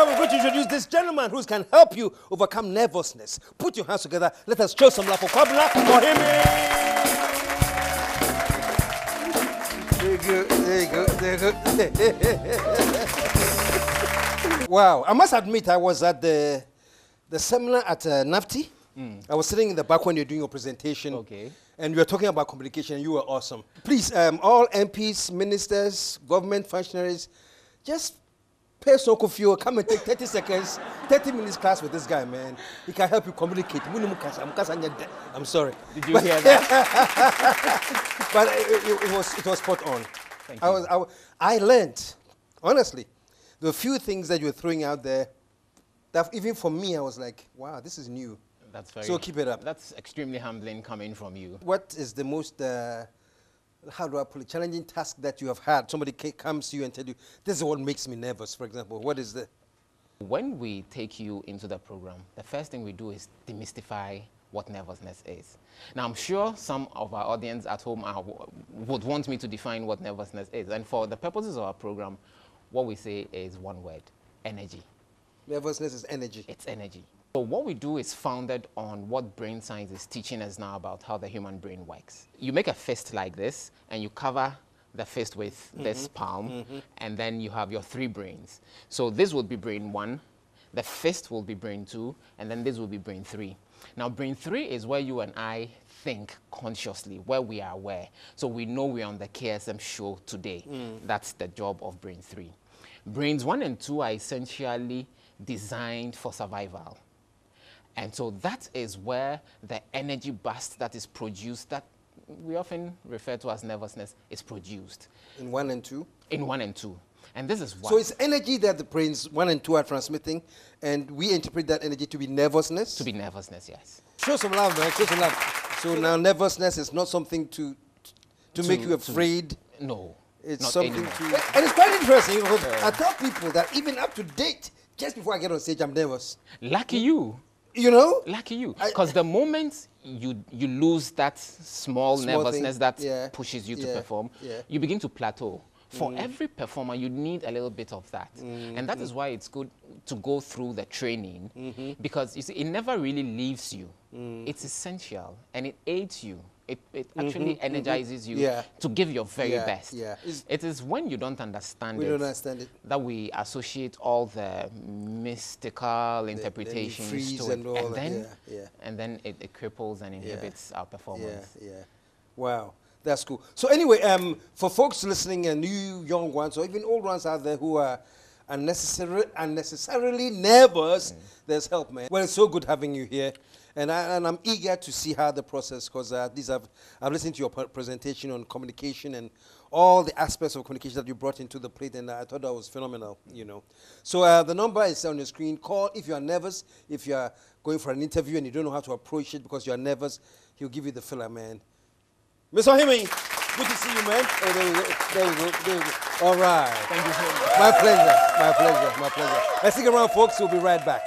now we're going to introduce this gentleman who can help you overcome nervousness. Put your hands together. Let us show some love for Kwabena for him. There you go. Wow. I must admit, I was at the seminar at NAFTI. I was sitting in the back when you're doing your presentation. Okay. And we were talking about communication, and you were awesome. Please, all MPs, ministers, government functionaries, just pay so fuel, come and take 30 seconds, 30 minutes class with this guy, man. He can help you communicate. I'm sorry. Did you hear that? But it was spot on. Thank you. I learned, honestly, the few things that you were throwing out there, that even for me, I was like, wow, this is new. That's very. So keep it up. That's extremely humbling coming from you. What is the most, how do I put it, challenging task that you have had? Somebody comes to you and tell you, this is what makes me nervous, for example. What is the? When we take you into the program, the first thing we do is demystify what nervousness is. Now, I'm sure some of our audience at home would want me to define what nervousness is. And for the purposes of our program, what we say is one word: energy. Nervousness is energy. It's energy. So what we do is founded on what brain science is teaching us now about how the human brain works. You make a fist like this, and you cover the fist with this palm, and then you have your 3 brains. So this will be brain 1, the fist will be brain 2, and then this will be brain 3. Now, brain 3 is where you and I think consciously, where we are aware. So we know we're on the KSM show today. That's the job of brain 3. Brains 1 and 2 are essentially designed for survival. And so that is where the energy burst that is produced, that we often refer to as nervousness, is produced. In 1 and 2? In 1 and 2. And this is why. So it's energy that the brains 1 and 2 are transmitting, and we interpret that energy to be nervousness? To be nervousness, yes. Show some love, man. Show some love. So now nervousness is not something to make you afraid. No. It's not something anymore. And it's quite interesting. I tell people that even up to date, just before I get on stage, I'm nervous. Lucky you. You know? Lucky you. Because the moment you lose that small nervousness thing, that pushes you to perform, you begin to plateau. For every performer, you need a little bit of that. And that is why it's good to go through the training, because you see, it never really leaves you. It's essential, and it aids you. It actually energizes you to give your very best. It is when you don't understand that we associate all the mystical interpretations to it. And then it cripples and inhibits our performance. Wow. That's cool. So anyway, for folks listening and new young ones or even old ones out there who are unnecessarily nervous, there's help, man. Well, it's so good having you here. And I'm eager to see how the process, because I've listened to your presentation on communication and all the aspects of communication that you brought into the plate, and I thought that was phenomenal, you know. So the number is on your screen. Call if you are nervous, if you are going for an interview and you don't know how to approach it because you are nervous, he'll give you the filler, man. Mr. Ohimi, good to see you, man. Oh, there we go. All right. Thank you so much. My pleasure. Let's stick around, folks. We'll be right back.